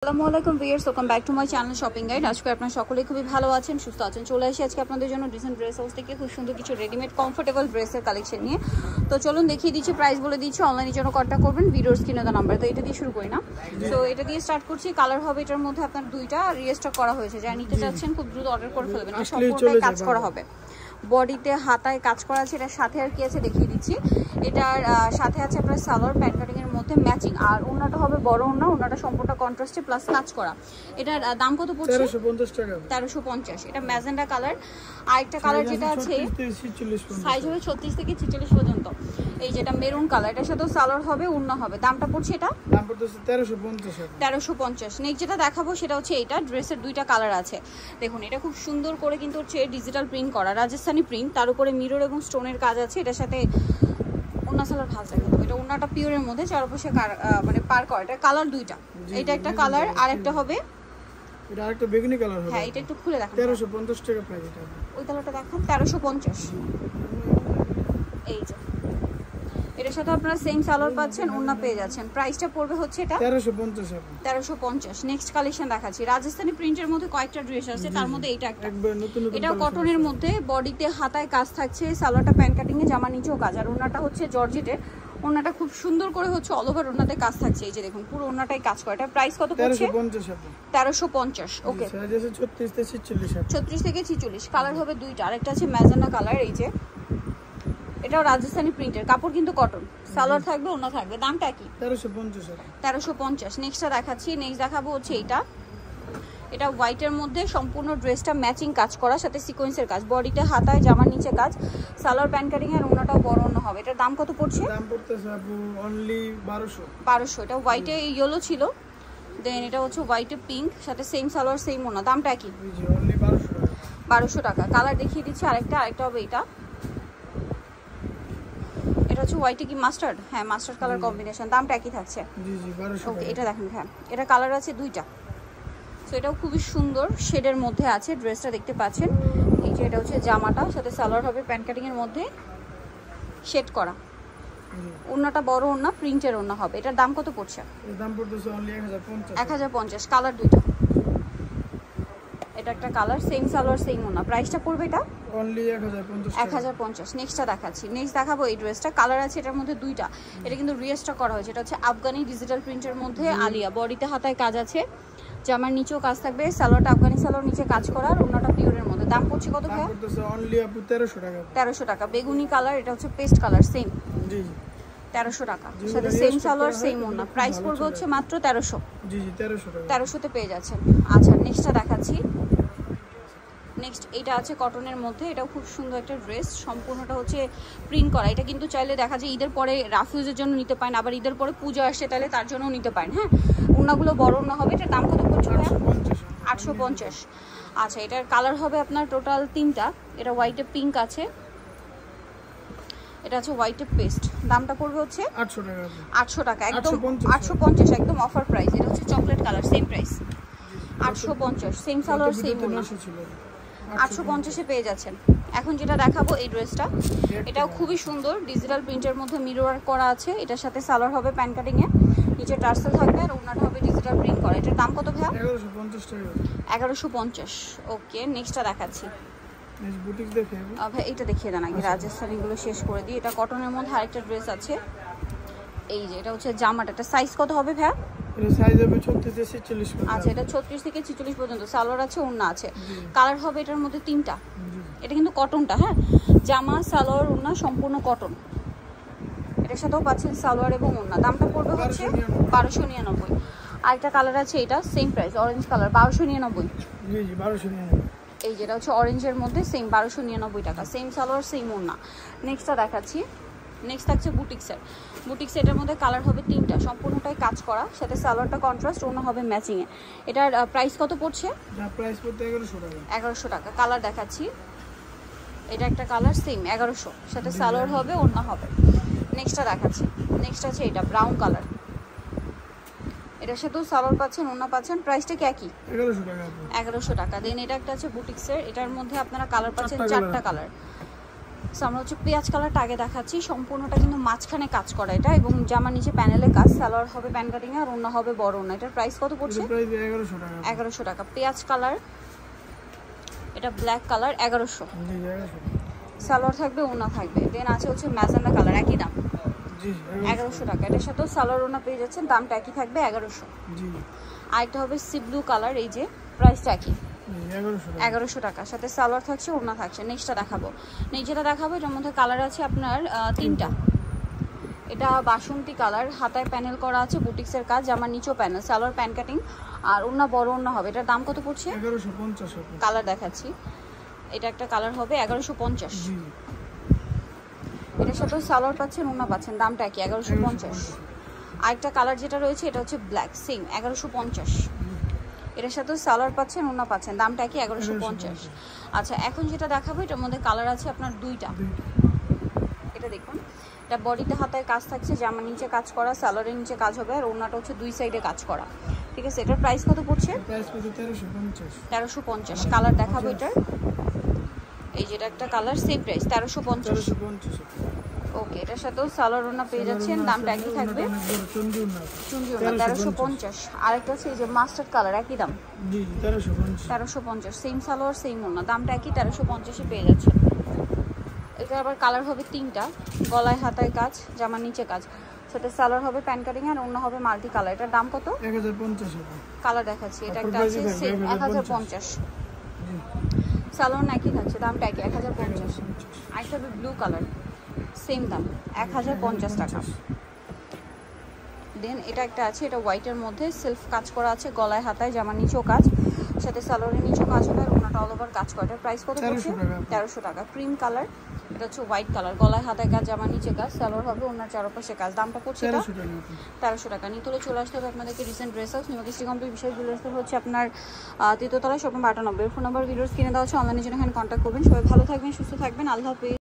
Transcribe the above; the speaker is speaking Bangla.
আসসালামু আলাইকুম viewers, welcome back to my channel shopping guide. আজকে আপনারা সকলেই খুবই ভালো আছেন, সুস্থ আছেন। চলে আসি আজকে আপনাদের জন্য ডিজাইন ড্রেস হাউস থেকে খুব সুন্দর কিছু রেডিমেড কমফোর্টেবল ড্রেসের কালেকশন নিয়ে। তো চলুন দেখিয়ে দিচ্ছি, প্রাইস বলে দিচ্ছি, অনলাইনের জন্য কন্ট্যাক্ট করবেন ভিডিওর স্ক্রিনে দেওয়া নাম্বার। তো এটা দিয়ে শুরু করি না। তো এটা দিয়ে স্টার্ট করছি। কালার হবে এটার মধ্যে আপনার দুইটা, রিস্টক করা হয়েছে। যারা নিতে চাচ্ছেন খুব দ্রুত অর্ডার করে ফেলবেন। আর সম্পূর্ণটাই কাজ করা হবে, বডিতে হাতায় কাজ করা আছে। এটার সাথে আর কি আছে দেখিয়ে দিচ্ছি। এটার সাথে আছে আপনার সালোয়ার প্যান্ট কাটিং এর মধ্যে ম্যাচিং, আর ওড়নাটা হবে বড় ওড়না, ওড়নাটা সম্পূর্ণ কন্ট্রাস্টে প্লাস কাজ করা। এটার দাম কত পড়ছে? 1350 টাকা। 1350। এটা ম্যাজেন্ডা কালার। আরেকটা কালার যেটা আছে সাইজ হবে 36 থেকে 46 পর্যন্ত। এই যেটা মেরুন কালার, এটার সাথে সালোয়ার হবে, ওড়না হবে। দামটা পড়ছে, এটা দাম পড়ছে 1350 টাকা। 1350। নেক্সট যেটা দেখাবো সেটা হচ্ছে এইটা। ড্রেসের দুইটা কালার আছে, দেখুন। এটা খুব সুন্দর করে কিন্তু হচ্ছে ডিজিটাল প্রিন্ট করা, রাজস্থানী প্রিন্ট, তার উপরে মিরর এবং স্টোনের কাজ আছে। এটার সাথে ওড়না সালোয়ার ভাঁজ রাখা। এটা ওড়নাটা পিওরের মধ্যে, চারপাশে মানে পার করা। এটা কালার দুইটা, এটা একটা কালার আর একটা হবে এটা আরেকটা বেগুনি কালার হবে। হ্যাঁ, এটা একটু খুলে দেখান। 1350 টাকা প্রাইস এটা। ওই কালারটা দেখান। 1350। এই যে এটার সাথে আপনারা সেম সালোয়ার পাচ্ছেন, ওড়না পেয়ে যাচ্ছেন। প্রাইসটা পড়বে হচ্ছে এটা 1350 টাকা। 1350। নেক্সট কালেকশন দেখাচ্ছি। রাজস্থানী প্রিন্টের মধ্যে কয়েকটা ড্রেস আছে, তার মধ্যে এইটা একটা। এটাও কটনের মধ্যে, বডিতে হাতায় কাজ থাকছে, সালোয়ারটা প্যান্ট কাটিং এ, জামা নিচেও কাজ, আর ওড়নাটা হচ্ছে জর্জেটের। ওড়নাটা খুব সুন্দর করে হচ্ছে অল ওভার ওড়নাতে কাজ থাকছে। এই যে দেখুন, পুরো ওড়নাটাই কাজ করে। এটা প্রাইস কত পড়ছে? 1350। ওকে, সাইজ আছে 36 থেকে 46। 36 থেকে 46। কালার হবে দুইটা, আরেকটা আছে ম্যাজেন্ডা কালার। এই যে এটাও রাজস্থানী প্রিন্টের, কাপড় কিন্তু কটন, সালোয়ার থাকবে, ওড়না থাকবে। দামটা কি? 1350 টাকা। 1350। নেক্সটটা দেখাচ্ছি। নেক্সট দেখাবো হচ্ছে এইটা। এটা হোয়াইটের মধ্যে সম্পূর্ণ ড্রেসটা ম্যাচিং কাজ করা, সাথে সিকোয়েন্সের কাজ, বডিতে হাতায় জামার নিচে কাজ, সালোয়ার প্যান্ট কাটিং এর, ওড়নাটাও বড় ওড়না হবে। এটার দাম কত পড়ছে? দাম পড়তেছে আপু অনলি 1200। 1200। এটা হোয়াইটে ইয়েলো ছিল, দেন এটা হচ্ছে হোয়াইটে পিঙ্ক, সাথে সেম সালোয়ার সেম ওড়না। দামটা কি? জি অনলি 1200 টাকা। 1200 টাকা। কালার দেখিয়ে দিচ্ছি আরেকটা হবে এটা। এটা হচ্ছে হোয়াইটে কি মাস্টার্ড? হ্যাঁ, মাস্টার্ড কালার কম্বিনেশন। দামটা একই থাকছে। জি জি 1200 ওকে, টাকা। এটা দেখেন। হ্যাঁ, এটা কালার আছে দুইটা। সো এটাও খুবই সুন্দর শেডের মধ্যে আছে। ড্রেসটা দেখতে পাচ্ছেন। এই যে এটা হচ্ছে জামাটা, সাথে সালোয়ার হবে প্যান্ট কাটিং এর মধ্যে শেড করা, ওড়নাটা বড় ওড়না, প্রিন্টের ওড়না হবে। এটার দাম কত পড়ছে? এর দাম পড়তেছে অনলি 1050। 1050। কালার দুইটা, এটা একটা কালার, সেম সালোয়ার সেম ওড়না। প্রাইসটা পড়বে এটা অনলি 1050 টাকা। 1050। নেক্সটটা দেখাচ্ছি। নেক্সট দেখাবো এই ড্রেসটা। কালার আছে এটার মধ্যে দুইটা। এটা কিন্তু রিস্টক করা হয়েছে। এটা হচ্ছে আফগানি ডিজিটাল প্রিন্টের মধ্যে আলিয়া, বডিতে হাতায় কাজ আছে, জামার নিচেও কাজ থাকবে, সালোয়ারটা আফগানি সালোয়ার নিচে কাজ করা, আর ওড়নাটা পিওরের মধ্যে। দাম পড়ছে কত ভাই? দাম পড়তেছে অনলি আপু 1300 টাকা। 1300 টাকা। বেগুনি কালার, এটা হচ্ছে পেস্ট কালার, সেম। জি 1300 টাকা, সাথে সেম সালোয়ার সেম ওড়না। প্রাইস পড়বে হচ্ছে মাত্র 1300। জি জি 1300 টাকা। 1300 তে পেয়ে যাচ্ছেন। আচ্ছা, নেক্সটটা দেখাচ্ছি। নেক্সট এটা আছে কটনের মধ্যে। এটাও খুব সুন্দর একটা ড্রেস, সম্পূর্ণটা হচ্ছে প্রিন্ট করা। এটা কিন্তু চাইলে দেখা যায় ঈদের পরে রাফিউজের জন্য নিতে পারেন, আবার ঈদের পরে পূজা আসে তাহলে তার জন্যও নিতে পারেন। হ্যাঁ, ওড়নাগুলো বড় ওড়না হবে। এটার দাম কত পড়ছে? 850। আচ্ছা, এটার কালার হবে আপনার টোটাল তিনটা। এটা হোয়াইটে পিঙ্ক আছে, এটা হচ্ছে হোয়াইটে পেস্ট। দামটা পড়বে হচ্ছে 800 টাকা। 800 টাকা, একদম 850, একদম অফার প্রাইস। এটা হচ্ছে chocolate colour, same price 850। Same salwar same ওড়না, 850-এ পেয়ে যাচ্ছেন। এখন যেটা দেখাবো এই ড্রেসটা, এটাও খুবই সুন্দর, ডিজিটাল প্রিন্টের মধ্যে মিরর ওয়ার্ক করা আছে। এটার সাথে সালোয়ার হবে প্যান্ট কাটিং এ, নিচে টার্সেল থাকবে, আর ওড়নাটা হবে ডিজিটাল প্রিন্ট করা। এটার দাম কত ভাইয়া? 1150 টাকা। 1150। ওকে, নেক্সটটা দেখাচ্ছি। নেক্সট বুটিক দেখে ভাই এটা দেখিয়ে দেন আগে, রাজস্থানীগুলো শেষ করে দিই। এটা কটনের মধ্যে আরেকটা ড্রেস আছে। এই যে এটা হচ্ছে জামাটা। এটা সাইজ কত হবে ভাইয়া? এর সাইজ হবে 36 থেকে 46 পর্যন্ত। আচ্ছা, এটা 36 থেকে 46 পর্যন্ত। সালোয়ার আছে, ওড়না আছে। কালার হবে এটার মধ্যে তিনটা। এটা কিন্তু কটনটা, হ্যাঁ, জামা সালোয়ার ওড়না সম্পূর্ণ কটন। এটার সাথেও পাচ্ছেন সালোয়ার এবং ওড়না। দামটা পড়বে হচ্ছে 1299। আরেকটা কালার আছে, এটা সেম প্রাইস, অরেঞ্জ কালার, 1299। জি জি 1299। এই যেটা হচ্ছে অরেঞ্জের মধ্যে, সেম 1299 টাকা, সেম সালোয়ার সেম ওড়না। নেক্সটটা দেখাচ্ছি। নেক্সট থাকছে বুটিক্সের। বুটিক্স, এটার মধ্যে কালার হবে তিনটা, সম্পূর্ণটাই কাজ করা, সাথে সালোয়ারটা কন্ট্রাস্ট, ওড়না হবে ম্যাচিংয়ে। এটার প্রাইস কত পড়ছে? প্রাইস পড়তে 1100 টাকা। 1100 টাকা। কালার দেখাচ্ছি। এটা একটা কালার, সেম 1100, সাথে সালোয়ার হবে, ওড়না হবে। নেক্সটটা দেখাচ্ছি। নেক্সট আছে এটা ব্রাউন কালার। এটার সাথেও সালোয়ার পাচ্ছেন, ওড়না পাচ্ছেন। প্রাইসটা কি একই? 1100 টাকা। 1100 টাকা। দেন এটা একটা আছে বুটিক্সের। এটার মধ্যে আপনারা কালার পাচ্ছেন চারটা কালার। সো আমরা হচ্ছে পেঁয়াজ কালারটা আগে দেখাচ্ছি, সম্পূর্ণটা কিন্তু মাঝখানে কাজ করা এটা, এবং জামার নিচে প্যানেলে কাজ, সালোয়ার হবে প্যান কাটিং আর ওড়না হবে বড় ওড়না। এটার প্রাইস কত পড়ছে? প্রাইস 1100 টাকা। 1100 টাকা। পেঁয়াজ কালার, এটা ব্ল্যাক কালার, 1100। জি 1100। সালোয়ার থাকবে ওড়না থাকবে। দেন আছে হচ্ছে ম্যাজেন্ডা কালার, একই দাম জি 1100 টাকা। এটার সাথেও সালোয়ার ওড়না পেয়ে যাচ্ছেন, দামটা একই থাকবে 1100। জি। আর একটা হবে সি ব্লু কালার, এই যে প্রাইসটা একই 1100 টাকা, সাথে সালোয়ার থাকছে ওড়না থাকছে। নেক্সটটা দেখাবো, যেটা দেখাবো এটার মধ্যে কালার আছে আপনার 3টা। এটা বাসন্তী কালার, হাতায় প্যানেল করা আছে, বুটিক্সের কাজ, জামার নিচেও প্যানেল, সালোয়ার প্যান কাটিং আর ওড়না বড় ওড়না হবে। এটার দাম কত পড়ছে? 1150। কালার দেখাচ্ছি, এটা একটা কালার হবে 1150। জি। এটার সাথে সালোয়ার পাচ্ছেন ওড়না পাচ্ছেন, দামটা কি 1150। আরেকটা কালার যেটা রয়েছে এটা হচ্ছে ব্ল্যাক, সেম 1150। এটার সাথে সালোয়ার পাচ্ছেন ওড়না পাচ্ছেন, দামটা কি 1150। আচ্ছা এখন যেটা দেখাবো এটার মধ্যে কালার আছে আপনার 2টা। এটা দেখুন, এটা বডিতে হাতায় কাজ থাকছে, জামার নিচে কাজ করা, সালোয়ারের নিচে কাজ হবে আর ওড়নাটা হচ্ছে 2 সাইডে কাজ করা। ঠিক আছে, এটার প্রাইস কত পড়ছে? প্রাইস পড়ছে 1350। 1350। কালার দেখাবো এটার, এই যেটা একটা কালার, সেম প্রাইস 1350। ওকে, এটার সাথেও সালোয়ার ওড়না পেয়ে যাচ্ছেন, দামটা একই থাকবে। চুন্ডি ওড়না 1350। আরেকটা আছে এই যে মাস্টার্ড কালার, একই দাম জি 1350। 1350, সেম সালোয়ার সেম ওড়না, দামটা একই 1350-এ পেয়ে যাচ্ছেন। এটা আবার কালার হবে 3টা, গলায় হাতায় কাজ, জামার নিচে কাজ, সাথে সালোয়ার হবে প্যান কাটিং আর ওড়না হবে মাল্টি কালার। এটার দাম কত? 1050 টাকা। কালার দেখাচ্ছি, এটা একটা আছে সেম 1050। সালোয়ার একই থাকছে, দামটা একই 1050। আরেকটা হবে ব্লু কালার, সেম দাম 1050 টাকা। দেন এটা একটা আছে, এটা হোয়াইটের মধ্যে সেলফ কাজ করা আছে, গলায় হাতায় জামার নিচেও কাজ, সাথে সালোয়ারের নিচেও কাজ হবে আর ওনাটা অল ওভার কাজ করে। এটার প্রাইস কত পড়ছে? 1300 টাকা। ক্রিম কালার, এটা হচ্ছে হোয়াইট কালার, গলায় হাতায় কাজ, জামার নিচে কাজ, সালোয়ার হবে ওনার চারপাশে কাজ, দামটা পড়ছে 1300 টাকা। নিতে হলে চলে আসতে হবে আপনাদেরকে recent dress house, new Krishti complete বিশেষ জুয়েলার্স হচ্ছে আপনার 3তলায়, shop number 98। Phone number videos কিনে দেওয়া হচ্ছে, অনলাইনে জন্য এখানে কন্ট্যাক্ট করবেন। সবাই ভালো থাকবেন, সুস্থ থাকবেন, আল্লাহ হাফেজ।